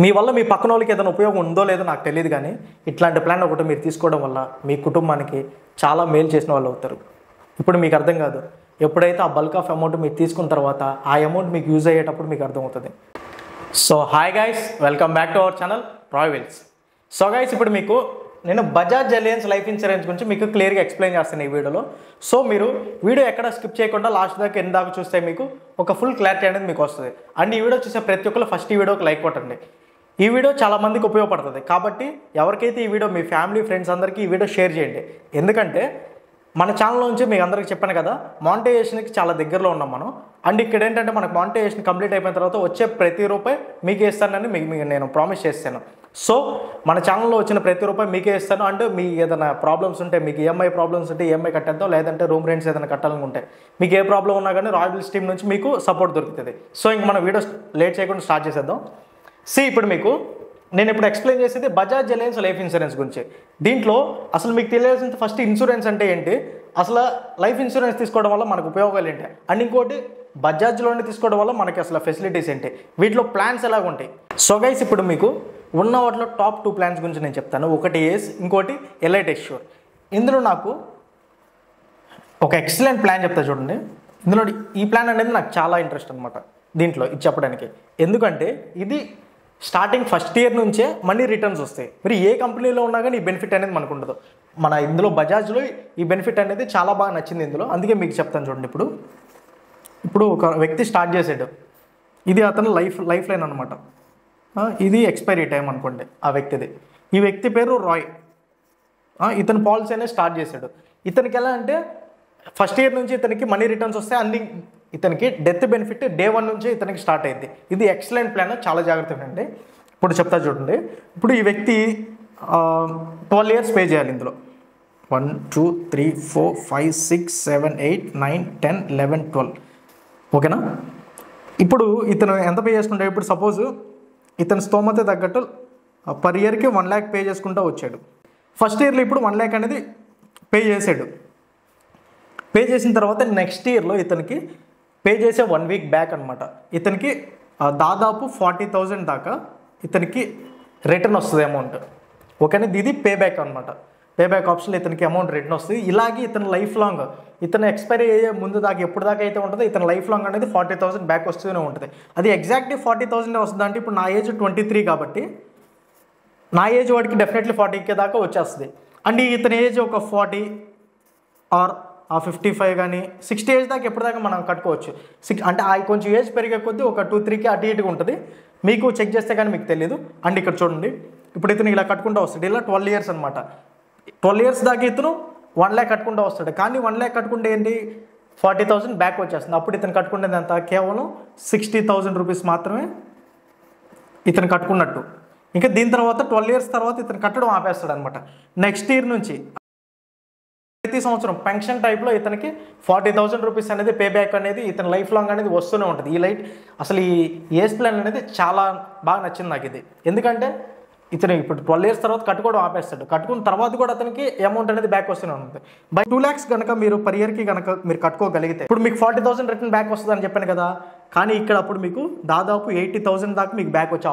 మీ వల్ల మీ పక్కన వాళ్ళకి ఏదైనా ఉపయోగం ఉందో లేదో నాకు తెలియదు, కానీ ఇట్లాంటి ప్లాన్ ఒకటి మీరు తీసుకోవడం వల్ల మీ కుటుంబానికి చాలా మేలు చేసిన వాళ్ళు అవుతారు. ఇప్పుడు మీకు అర్థం కాదు, ఎప్పుడైతే ఆ బల్క్ ఆఫ్ అమౌంట్ మీరు తీసుకున్న తర్వాత ఆ అమౌంట్ మీకు యూజ్ అయ్యేటప్పుడు మీకు అర్థమవుతుంది. So hi guys, welcome back to our channel Roy Wells. So guys, ఇప్పుడు మీకు నేను బజాజ్ అలయన్స్ లైఫ్ ఇన్సూరెన్స్ గురించి మీకు క్లియర్గా ఎక్స్ప్లెయిన్ చేస్తాను ఈ వీడియోలో. సో మీరు వీడియో ఎక్కడ స్కిప్ చేయకుండా లాస్ట్ దాకా ఎండ్ దాకా చూస్తే మీకు ఒక ఫుల్ క్లారిటీ అనేది మీకు వస్తుంది. అండ్ ఈ వీడియో చూసే ప్రతి ఒక్కరు ఫస్ట్ ఈ వీడియోకి లైక్ కొట్టండి. ఈ వీడియో చాలా మందికి ఉపయోగపడుతుంది కాబట్టి ఎవరికైతే ఈ వీడియో మీ ఫ్యామిలీ ఫ్రెండ్స్ అందరికీ ఈ వీడియో షేర్ చేయండి. ఎందుకంటే మన ఛానల్ నుంచి మీకు అందరికీ చెప్పాను కదా, మానిటైజేషన్కి చాలా దగ్గరలో ఉన్నాం మనం. అండ్ ఇక్కడ ఏంటంటే మనకు మానిటైజేషన్ కంప్లీట్ అయిపోయిన తర్వాత వచ్చే ప్రతి రూపాయి మీకే ఇస్తానని మీకు నేను ప్రామిస్ చేస్తాను. సో మన ఛానల్లో వచ్చిన ప్రతి రూపాయి మీకే ఇస్తాను. అంటే మీ ఏదైనా ప్రాబ్లమ్స్ ఉంటే, మీకు ఈఎంఐ ప్రాబ్లమ్స్ ఉంటే ఈఎంఐ కట్టేద్దాం, లేదంటే రూమ్ రెంట్స్ ఏదైనా కట్టాలనుకుంటే, మీకు ఏ ప్రాబ్లం ఉన్నా కానీ రాయల్ వెల్స్ టీమ్ నుంచి మీకు సపోర్ట్ దొరుకుతుంది. సో ఇంక మన వీడియో లేట్ చేయకుండా స్టార్ట్ చేసేద్దాం. ఇప్పుడు మీకు నేను ఇప్పుడు ఎక్స్ప్లెయిన్ చేసేది బజాజ్ అలయన్స్ లైఫ్ ఇన్సూరెన్స్ గురించి. దీంట్లో అసలు మీకు తెలియాల్సింది ఫస్ట్ ఇన్సూరెన్స్ అంటే ఏంటి, అసలు లైఫ్ ఇన్సూరెన్స్ తీసుకోవడం వల్ల మనకు ఉపయోగాలు ఏంటి, అండ్ ఇంకోటి బజాజ్లోనే తీసుకోవడం వల్ల మనకి అసలు ఫెసిలిటీస్ ఏంటి, వీటిలో ప్లాన్స్ ఎలాగ ఉంటాయి. సో గైస్, ఇప్పుడు మీకు ఉన్న వాటిలో టాప్ 2 ప్లాన్స్ గురించి నేను చెప్తాను. ఒకటి ఏస్, ఇంకోటి ఎలైట్ ఎష్యూర్. ఇందులో నాకు ఒక ఎక్సలెంట్ ప్లాన్ చెప్తా చూడండి. ఇందులో ఈ ప్లాన్ అనేది నాకు చాలా ఇంట్రెస్ట్ అనమాట దీంట్లో ఇది చెప్పడానికి. ఎందుకంటే ఇది స్టార్టింగ్ ఫస్ట్ ఇయర్ నుంచే మనీ రిటర్న్స్ వస్తాయి. మీరు ఏ కంపెనీలో ఉన్నా కానీ ఈ బెనిఫిట్ అనేది మనకు ఉండదు. మన ఇందులో బజాజ్లో ఈ బెనిఫిట్ అనేది చాలా బాగా నచ్చింది ఇందులో, అందుకే మీకు చెప్తాను చూడండి. ఇప్పుడు ఒక వ్యక్తి స్టార్ట్ చేసాడు, ఇది అతను లైఫ్ లైన్ అనమాట. ఇది ఎక్స్పైరీ టైం అనుకోండి ఆ వ్యక్తిది. ఈ వ్యక్తి పేరు రాయ్. ఇతను పాలసీ అనేది స్టార్ట్ చేశాడు. ఇతనికి ఎలా అంటే ఫస్ట్ ఇయర్ నుంచి ఇతనికి మనీ రిటర్న్స్ వస్తాయి. అన్ని ఇతనికి డెత్ బెనిఫిట్ డే 1 నుంచే ఇతనికి స్టార్ట్ అయింది. ఇది ఎక్సలెంట్ ప్లాన్, చాలా జాగ్రత్తగా అండి. ఇప్పుడు చెప్తా చూడండి. ఇప్పుడు ఈ వ్యక్తి 12 ఇయర్స్ పే చేయాలి. ఇందులో 1 2 3 4 5 6 7 8 9 10 11 12 ఓకేనా. ఇప్పుడు ఇతను ఎంత పే చేసుకుంటాడు, ఇప్పుడు సపోజ్ ఇతని స్తోమత తగ్గట్టు పర్ ఇయర్కి 1 lakh పే చేసుకుంటూ వచ్చాడు. ఫస్ట్ ఇయర్లో ఇప్పుడు 1 lakh అనేది పే చేసాడు. పే చేసిన తర్వాత నెక్స్ట్ ఇయర్లో ఇతనికి పే చేసే 1 week బ్యాక్ అనమాట ఇతనికి దాదాపు 40,000 దాకా ఇతనికి రిటర్న్ వస్తుంది అమౌంట్. ఓకేనా, ఇది పే బ్యాక్ అనమాట. పే బ్యాక్ ఆప్షన్లో ఇతనికి అమౌంట్ రిటర్న్ వస్తుంది. ఇలాగే ఇతను లైఫ్ లాంగ్, ఇతను ఎక్స్పైరీ అయ్యే ముందు దాకా ఎప్పుడు దాకా అయితే ఉంటుందో ఇతను లైఫ్ లాంగ్ అనేది 40,000 బ్యాక్ వస్తూనే ఉంటుంది. అది ఎగ్జాక్ట్లీ 40,000 వస్తుంది. అంటే ఇప్పుడు నా ఏజ్ 23 కాబట్టి నా ఏజ్ వాడికి డెఫినెట్లీ 40K దాకా వచ్చేస్తుంది. అండ్ ఇతని ఏజ్ ఒక 40 ఆర్ 55 కానీ 60 ఏజ్ దాకా ఎప్పటిదాకా మనం కట్టుకోవచ్చు. అంటే కొంచెం ఏజ్ పెరిగే కొద్దీ ఒక 2-3K అటు ఇటుగా ఉంటుంది. మీకు చెక్ చేస్తే కానీ మీకు తెలియదు. అండ్ ఇక్కడ చూడండి, ఇప్పుడు ఇతను ఇలా కట్టుకుంటూ వస్తాడు. ఇలా 12 ఇయర్స్ అనమాట. 12 ఇయర్స్ దాకా ఇతను 1 lakh కట్టుకుంటూ వస్తాడు. కానీ 1 lakh కట్టుకుంటే ఏంటి, 40,000 బ్యాక్ వచ్చేస్తుంది. అప్పుడు ఇతను కట్టుకునేది అంత కేవలం 60,000 రూపీస్ మాత్రమే ఇతను కట్టుకున్నట్టు. ఇంకా దీని తర్వాత 12 ఇయర్స్ తర్వాత ఇతను కట్టడం ఆపేస్తాడు అనమాట. నెక్స్ట్ ఇయర్ నుంచి ప్రతి సంవత్సరం పెన్షన్ టైప్లో ఇతనికి 40,000 రూపీస్ అనేది పే బ్యాక్ అనేది ఇతని లైఫ్ లాంగ్ అనేది వస్తూనే ఉంటుంది. అసలు ఈ ఏజ్ ప్లాన్ అనేది చాలా బాగా నచ్చింది నాకు ఇది. ఎందుకంటే ఇతను ఇప్పుడు 12 ఇయర్స్ తర్వాత కట్టుకోవడం ఆపేస్తాడు. కట్టుకున్న తర్వాత కూడా అతనికి అమౌంట్ అనేది బ్యాక్ వస్తూనే ఉంటుంది. బై 2 lakhs కనుక మీరు పర్ ఇయర్కి కనుక మీరు కట్టుకోగలిగితే ఇప్పుడు మీకు 40,000 రిటర్న్ బ్యాక్ వస్తుంది అని చెప్పాను కదా. కానీ ఇక్కడ అప్పుడు మీకు దాదాపు 80,000 దాకా మీకు బ్యాక్ వచ్చే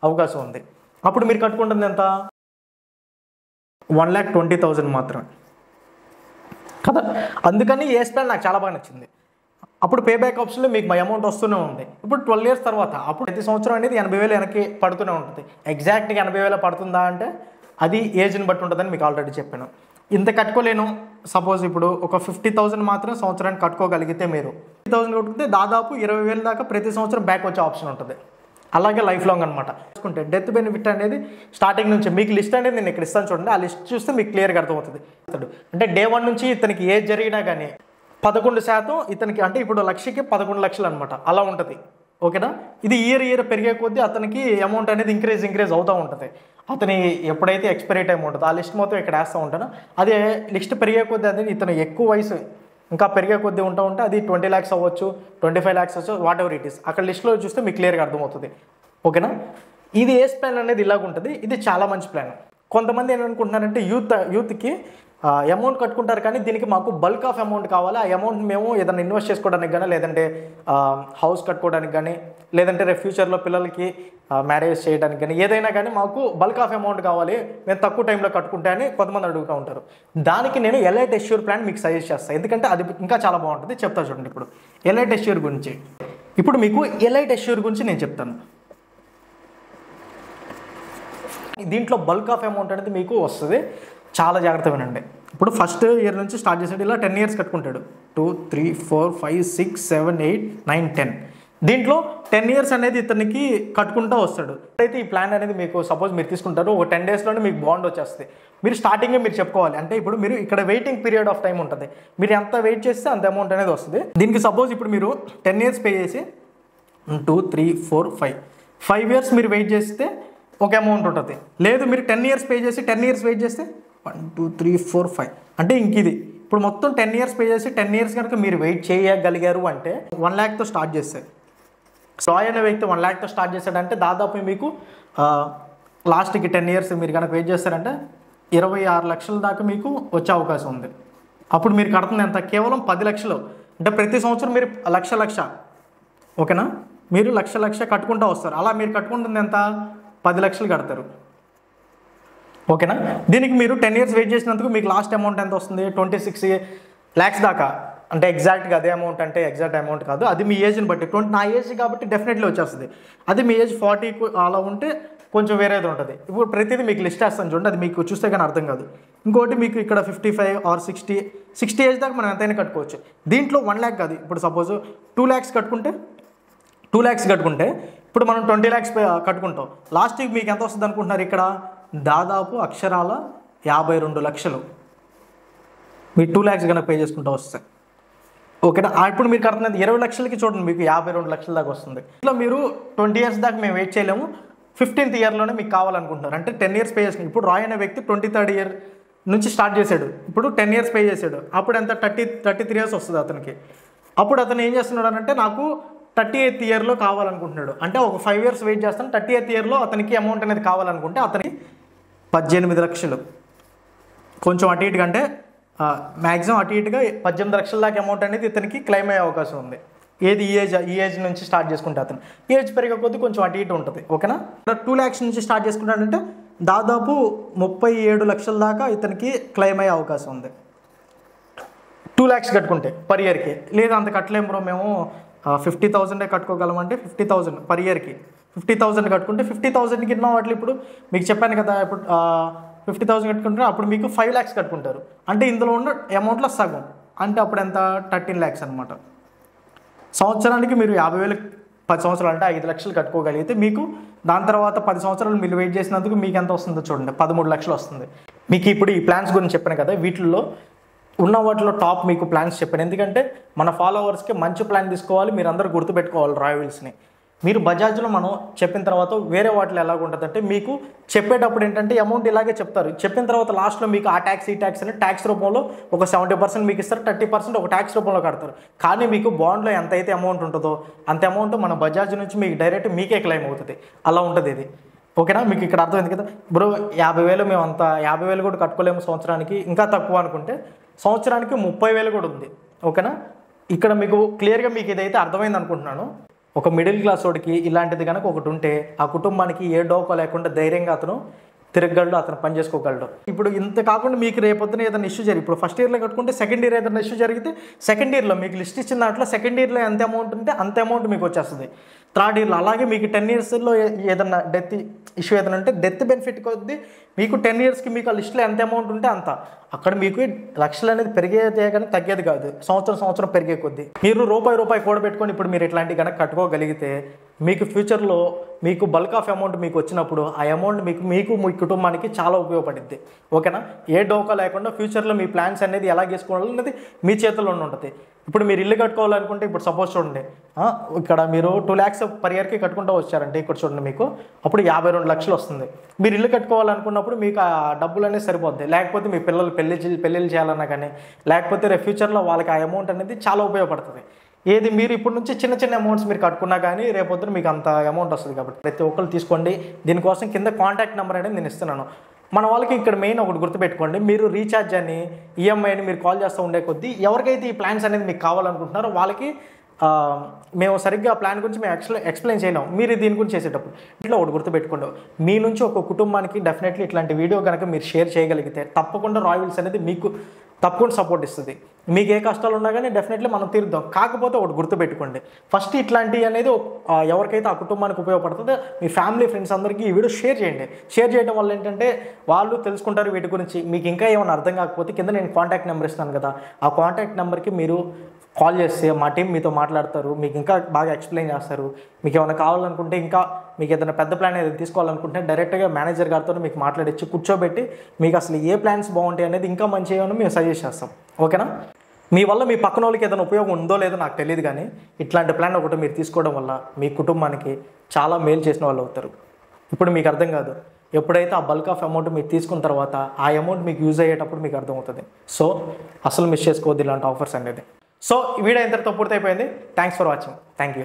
అవకాశం ఉంది. అప్పుడు మీరు కట్టుకుంటుంది ఎంత, 1,20,000 మాత్రమే కదా. అందుకని ఏజ్ ప్లాన్ నాకు చాలా బాగా నచ్చింది. అప్పుడు పే బ్యాక్ ఆప్షన్లో మీకు మై అమౌంట్ వస్తూనే ఉంది. ఇప్పుడు 12 ఇయర్స్ తర్వాత అప్పుడు ప్రతి సంవత్సరం అనేది 80,000 వెనక్కి పడుతూనే ఉంటుంది. ఎగ్జాక్ట్గా 80,000 పడుతుందా అంటే అది ఏజ్ని బట్టి ఉంటుందని మీకు ఆల్రెడీ చెప్పాను. ఇంత కట్టుకోలేను, సపోజ్ ఇప్పుడు ఒక 50,000 మాత్రం సంవత్సరానికి కట్టుకోగలిగితే మీరు 50,000 కట్టుకుంటే దాదాపు 20,000 దాకా ప్రతి సంవత్సరం బ్యాక్ వచ్చే ఆప్షన్ ఉంటుంది. అలాగే లైఫ్ లాంగ్ అనమాట. చూసుకుంటే డెత్ బెనిఫిట్ అనేది స్టార్టింగ్ నుంచి మీకు లిస్ట్ అనేది నేను ఇక్కడ ఇస్తాను చూడండి. ఆ లిస్ట్ చూస్తే మీకు క్లియర్గా అర్థమవుతుంది. అంటే డే 1 నుంచి ఇతనికి ఏజ్ జరిగినా కానీ 11% ఇతనికి, అంటే ఇప్పుడు 1,00,000కి 11 లక్షలు అనమాట, అలా ఉంటుంది. ఓకేనా. ఇది ఇయర్ పెరిగే కొద్దీ అతనికి అమౌంట్ అనేది ఇంక్రీజ్ అవుతూ ఉంటుంది. అతని ఎప్పుడైతే ఎక్స్పైరీ టైం ఉంటుందో ఆ లిస్ట్ మొత్తం ఇక్కడ వేస్తూ ఉంటాను. అదే లిస్ట్ పెరిగే కొద్దీ అనేది ఇతను ఎక్కువ వయసు ఇంకా పెరిగే కొద్దీ ఉంటే అది 20 lakhs అవ్వచ్చు, 25 lakhs అవ్వచ్చు, వాట్ ఎవర్ ఇట్ ఈస్. అక్కడ లిస్ట్లో చూస్తే మీకు క్లియర్గా అర్థమవుతుంది. ఓకేనా. ఇది ఏజ్ ప్లాన్ అనేది ఇలాగ ఉంటుంది. ఇది చాలా మంచి ప్లాన్. కొంతమంది ఏమనుకుంటున్నారంటే యూత్కి అమౌంట్ కట్టుకుంటారు, కానీ దీనికి మాకు బల్క్ ఆఫ్ అమౌంట్ కావాలి. ఆ అమౌంట్ మేము ఏదైనా ఇన్వెస్ట్ చేసుకోవడానికి కానీ, లేదంటే హౌస్ కట్టుకోవడానికి కానీ, లేదంటే రేపు ఫ్యూచర్లో పిల్లలకి మ్యారేజ్ చేయడానికి కానీ, ఏదైనా కానీ మాకు బల్క్ ఆఫ్ అమౌంట్ కావాలి, మేము తక్కువ టైంలో కట్టుకుంటే అని కొంతమంది అడుగుతూ ఉంటారు. దానికి నేను ఎలైట్ ఎష్యూర్ ప్లాన్ మీకు సజెస్ట్ చేస్తాను, ఎందుకంటే అది ఇంకా చాలా బాగుంటుంది. చెప్తా చూడండి. ఇప్పుడు ఎలైట్ ఎష్యూర్ గురించి, ఇప్పుడు మీకు ఎలైట్ ఎష్యూర్ గురించి నేను చెప్తాను. దీంట్లో బల్క్ ఆఫ్ అమౌంట్ అనేది మీకు వస్తుంది, చాలా జాగ్రత్త వినండి. ఇప్పుడు ఫస్ట్ ఇయర్ నుంచి స్టార్ట్ చేసాడు, ఇలా 10 years కట్టుకుంటాడు. 2, 3, 4, 5, 6, 7, 8, 9, 10. దీంట్లో 10 years అనేది ఇతనికి కట్టుకుంటూ వస్తాడు. అయితే ఈ ప్లాన్ అనేది మీకు సపోజ్ మీరు తీసుకుంటారు, ఒక 10 daysలోనే మీకు బాండ్ వచ్చేస్తుంది. మీరు స్టార్టింగే మీరు చెప్పుకోవాలి, అంటే ఇప్పుడు మీరు ఇక్కడ వెయిటింగ్ పీరియడ్ ఆఫ్ టైం ఉంటుంది, మీరు ఎంత వెయిట్ చేస్తే అంత అమౌంట్ అనేది వస్తుంది. దీనికి సపోజ్ ఇప్పుడు మీరు 10 years పే చేసి 2, 3, 4, 5 years మీరు వెయిట్ చేస్తే ఒక అమౌంట్ ఉంటుంది. లేదు మీరు 10 years పే చేసి 10 years వెయిట్ చేస్తే 1, 2, 3, 4, 5 అంటే ఇంక ఇది ఇప్పుడు మొత్తం 10 years పే చేసి 10 years కనుక మీరు వెయిట్ చేయగలిగారు అంటే 1 lakhతో స్టార్ట్ చేస్తారు. రాయ్ అనే వ్యక్తి 1 lakhతో స్టార్ట్ చేశాడంటే దాదాపు మీకు లాస్ట్కి 10 years మీరు కనుక వెయిట్ చేస్తారంటే 26 లక్షల దాకా మీకు వచ్చే అవకాశం ఉంది. అప్పుడు మీరు కడుతుంది ఎంత? కేవలం 10 లక్షలు. అంటే ప్రతి సంవత్సరం మీరు లక్ష ఓకేనా, మీరు లక్ష కట్టుకుంటూ వస్తారు. అలా మీరు కట్టుకుంటుంది ఎంత? 10 లక్షలు కడతారు. ఓకేనా. దీనికి మీరు 10 years వెయిట్ చేసినందుకు మీకు లాస్ట్ అమౌంట్ ఎంత వస్తుంది? 26 lakhs దాకా. అంటే ఎగ్జాక్ట్గా అదే అమౌంట్ అంటే ఎగ్జాక్ట్ అమౌంట్ కాదు, అది మీ ఏజ్ని బట్టి. నా ఏజ్ కాబట్టి డెఫినెట్లీ వచ్చేస్తుంది. అది మీ ఏజ్ 40 అలా ఉంటే కొంచెం వేరేది ఉంటుంది. ఇప్పుడు ప్రతిదీ మీకు లిస్ట్ వేస్తాను చూడండి, అది మీకు చూస్తే కానీ అర్థం కాదు. ఇంకోటి మీకు ఇక్కడ 55 or 60 ఏజ్ దాకా మనం ఎంతైనా కట్టుకోవచ్చు. దీంట్లో 1 lakh కాదు. ఇప్పుడు సపోజ్ 2 lakhs కట్టుకుంటే ఇప్పుడు మనం 20 lakhs కట్టుకుంటాం. లాస్ట్కి మీకు ఎంత వస్తుంది అనుకుంటున్నారు? ఇక్కడ దాదాపు అక్షరాల 52 లక్షలు మీరు 2 lakhs కనుక పే చేసుకుంటూ వస్తాయి. ఓకేనా. ఇప్పుడు మీరు కడుతున్నది 20 లక్షలకి చూడండి, మీకు 52 లక్షల దాకా వస్తుంది. ఇట్లా మీరు 20 years దాకా మేము వెయిట్ చేయలేము, 15th yearలోనే మీకు కావాలనుకుంటున్నారు. అంటే 10 years పే చేసుకుని, ఇప్పుడు రాయ్ అనే వ్యక్తి 23rd year నుంచి స్టార్ట్ చేశాడు, ఇప్పుడు 10 years పే చేశాడు. అప్పుడు ఎంత? 33 years వస్తుంది అతనికి. అప్పుడు అతను ఏం చేస్తున్నాడు అంటే నాకు 38th yearలో కావాలనుకుంటున్నాడు. అంటే ఒక 5 years వెయిట్ చేస్తాను, 38th yearలో అతనికి అమౌంట్ అనేది కావాలనుకుంటే అతనికి 18 లక్షలు, కొంచెం అటు ఇటుగా అంటే మ్యాక్సిమం అటు ఇటుగా 18 లక్షల దాకా అమౌంట్ అనేది ఇతనికి క్లెయిమ్ అయ్యే అవకాశం ఉంది. ఏది? ఈ ఏజ్ నుంచి స్టార్ట్ చేసుకుంటే అతను ఏజ్ పెరిగే కొద్దీ కొంచెం అటు ఇటు ఉంటుంది. ఓకేనా. 2 lakhs నుంచి స్టార్ట్ చేసుకుంటాడంటే దాదాపు 37 లక్షల దాకా ఇతనికి క్లెయిమ్ అయ్యే అవకాశం ఉంది 2 lakhs కట్టుకుంటే పర్ ఇయర్కి. లేదా అంత కట్టలేము బ్రో, మేము 50,000 కట్టుకోగలం అంటే 50,000 పర్ ఇయర్కి. 50,000 కట్టుకుంటే 50,000కి ఎన్నో వాటిలో ఇప్పుడు మీకు చెప్పాను కదా, ఇప్పుడు 50,000 కట్టుకుంటే అప్పుడు మీకు 5 lakhs కట్టుకుంటారు. అంటే ఇందులో ఉన్న అమౌంట్లో సగం, అంటే అప్పుడు ఎంత? 13 lakhs అనమాట. సంవత్సరానికి మీరు 50,000 10 సంవత్సరాలు అంటే 5 లక్షలు కట్టుకోగలిగితే మీకు దాని తర్వాత 10 సంవత్సరాలు మీరు వెయిట్ చేసినందుకు మీకు ఎంత వస్తుందో చూడండి, 13 లక్షలు వస్తుంది. మీకు ఇప్పుడు ఈ ప్లాన్స్ గురించి చెప్పాను కదా, వీటిల్లో ఉన్న వాటిలో టాప్ మీకు ప్లాన్స్ చెప్పాను. ఎందుకంటే మన ఫాలోవర్స్కి మంచి ప్లాన్ తీసుకోవాలి, మీరు అందరూ గుర్తుపెట్టుకోవాలి రాయ్ వీల్స్ని. మీరు బజాజ్లో మనం చెప్పిన తర్వాత వేరే వాటిలో ఎలాగ ఉంటుందంటే మీకు చెప్పేటప్పుడు ఏంటంటే అమౌంట్ ఇలాగే చెప్తారు, చెప్పిన తర్వాత లాస్ట్లో మీకు ఆ ట్యాక్స్ ఈ ట్యాక్స్ అని ట్యాక్స్ రూపంలో ఒక 70% మీకు ఇస్తారు, 30% ఒక ట్యాక్స్ రూపంలో కడతారు. కానీ మీకు బాండ్లో ఎంత అయితే అమౌంట్ ఉంటుందో అంత అమౌంట్ మన బజాజ్ నుంచి మీకు డైరెక్ట్ మీకే క్లెయిమ్ అవుతుంది. అలా ఉంటుంది ఇది. ఓకేనా. మీకు ఇక్కడ అర్థమైంది కదా బ్రో. 50,000 మేము అంత 50,000 కూడా కట్టుకోలేము సంవత్సరానికి, ఇంకా తక్కువ అనుకుంటే సంవత్సరానికి 30,000 కూడా ఉంది. ఓకేనా. ఇక్కడ మీకు క్లియర్గా మీకు ఇదైతే అర్థమైంది అనుకుంటున్నాను. ఒక మిడిల్ క్లాస్ వాడికి ఇలాంటిది కనుక ఒకటి ఉంటే ఆ కుటుంబానికి ఏ డోకా లేకుండా ధైర్యంగా అతను తిరగలడు, అతను పని చేసుకోగలడు. ఇప్పుడు ఇంత కాకుండా మీకు రేపొద్దున ఏదైనా ఇష్యూ జరిగి, ఇప్పుడు ఫస్ట్ ఇయర్లో కట్టుకుంటే సెకండ్ ఇయర్ ఏదైనా ఇష్యూ జరిగితే సెకండ్ ఇయర్లో మీకు లిస్ట్ ఇచ్చిన దాంట్లో సెకండ్ ఇయర్లో ఎంత అమౌంట్ ఉంటే అంత అమౌంట్ మీకు వచ్చేస్తుంది. థర్డ్ ఇయర్లో అలాగే మీకు 10 yearsలో ఏదైనా డెత్ ఇష్యూ ఏదైనా ఉంటే డెత్ బెనిఫిట్ కొద్ది మీకు 10 yearsకి మీకు ఆ లిస్ట్లో ఎంత అమౌంట్ ఉంటే అంత. అక్కడ మీకు లక్షలు అనేది పెరిగేదే కానీ తగ్గేది కాదు, సంవత్సరం పెరిగే కొద్దీ. మీరు రూపాయి కూడబెట్టుకొని ఇప్పుడు మీరు ఇట్లాంటివి కనుక కట్టుకోగలిగితే మీకు ఫ్యూచర్లో మీకు బల్క్ ఆఫ్ అమౌంట్ మీకు వచ్చినప్పుడు ఆ అమౌంట్ మీకు మీ కుటుంబానికి చాలా ఉపయోగపడుద్ది. ఓకేనా. ఏ డోకా లేకుండా ఫ్యూచర్లో మీ ప్లాన్స్ అనేది ఎలా చేసుకోవాలనేది మీ చేతుల్లో ఉంటుంది. ఇప్పుడు మీరు ఇల్లు కట్టుకోవాలనుకుంటే ఇప్పుడు సపోజ్ చూడండి, ఇక్కడ మీరు 2 lakhs పర్ ఇయర్కి కట్టుకుంటూ వచ్చారంటే ఇక్కడ చూడండి మీకు అప్పుడు 52 లక్షలు వస్తుంది. మీరు ఇల్లు కట్టుకోవాలనుకున్నప్పుడు మీకు ఆ డబ్బులు అనేది సరిపోద్ది. లేకపోతే మీ పిల్లలు పెళ్ళిళ్ళు చేయాలన్నా కానీ, లేకపోతే రేపు ఫ్యూచర్లో వాళ్ళకి ఆ అమౌంట్ అనేది చాలా ఉపయోగపడుతుంది. ఏది మీరు ఇప్పటి నుంచి చిన్న అమౌంట్స్ మీరు కట్టుకున్నా కానీ రేపొద్దున మీకు అంత అమౌంట్ వస్తుంది. కాబట్టి ప్రతి ఒక్కరు తీసుకోండి. దీనికోసం కింద కాంటాక్ట్ నెంబర్ అనేది నేను ఇస్తున్నాను. మన వాళ్ళకి ఇక్కడ మెయిన్ ఒకటి గుర్తుపెట్టుకోండి, మీరు రీఛార్జ్ అని ఈఎంఐని మీరు కాల్ చేస్తూ ఉండే కొద్దీ ఎవరికైతే ఈ ప్లాన్స్ అనేది మీకు కావాలనుకుంటున్నారో వాళ్ళకి మేము సరిగ్గా ప్లాన్ గురించి మేము ఎక్స్ప్లెయిన్ చేయలేము. మీరు దీని గురించి చేసేటప్పుడు ఇట్లా ఒకటి గుర్తుపెట్టుకోండి, మీ నుంచి ఒక కుటుంబానికి డెఫినెట్లీ ఇట్లాంటి వీడియో కనుక మీరు షేర్ చేయగలిగితే తప్పకుండా రాయల్ వీల్స్ అనేది మీకు తప్పకుండా సపోర్ట్ ఇస్తుంది. మీకు ఏ కష్టాలు ఉన్నా కానీ డెఫినెట్లీ మనం తీరుద్దాం. కాకపోతే ఒకటి గుర్తుపెట్టుకోండి, ఫస్ట్ ఇట్లాంటివి అనేది ఎవరికైతే ఆ కుటుంబానికి ఉపయోగపడుతుందో మీ ఫ్యామిలీ ఫ్రెండ్స్ అందరికీ ఈ వీడియో షేర్ చేయండి. షేర్ చేయడం వల్ల ఏంటంటే వాళ్ళు తెలుసుకుంటారు వీటి గురించి. మీకు ఇంకా ఏమైనా అర్థం కాకపోతే కింద నేను కాంటాక్ట్ నెంబర్ ఇస్తాను కదా, ఆ కాంటాక్ట్ నెంబర్కి మీరు కాల్ చేస్తే మా టీం మీతో మాట్లాడతారు, మీకు ఇంకా బాగా ఎక్స్ప్లెయిన్ చేస్తారు. మీకు ఏమైనా కావాలనుకుంటే, ఇంకా మీకు ఏదైనా పెద్ద ప్లాన్ ఏదైనా తీసుకోవాలనుకుంటే డైరెక్ట్గా మేనేజర్ గారితో మీకు మాట్లాడచ్చు, కూర్చోబెట్టి మీకు అసలు ఏ ప్లాన్స్ బాగుంటాయి అనేది ఇంకా మంచి ఏమైనా మేము సజెస్ట్ చేస్తాం. ఓకేనా? మీ వల్ల మీ పక్కన వాళ్ళకి ఏదైనా ఉపయోగం ఉందో లేదో నాకు తెలియదు, కానీ ఇట్లాంటి ప్లాన్ ఒకటి మీరు తీసుకోవడం వల్ల మీ కుటుంబానికి చాలా మేలు చేసిన వాళ్ళు అవుతారు. ఇప్పుడు మీకు అర్థం కాదు, ఎప్పుడైతే ఆ బల్క్ ఆఫ్ అమౌంట్ మీరు తీసుకున్న తర్వాత ఆ అమౌంట్ మీకు యూజ్ అయ్యేటప్పుడు మీకు అర్థమవుతుంది. సో అసలు మిస్ చేసుకోవద్దు ఇలాంటి ఆఫర్స్ అనేది. సో ఈ వీడియో ఇంతటితో పూర్తయిపోయింది. Thanks for watching. Thank you.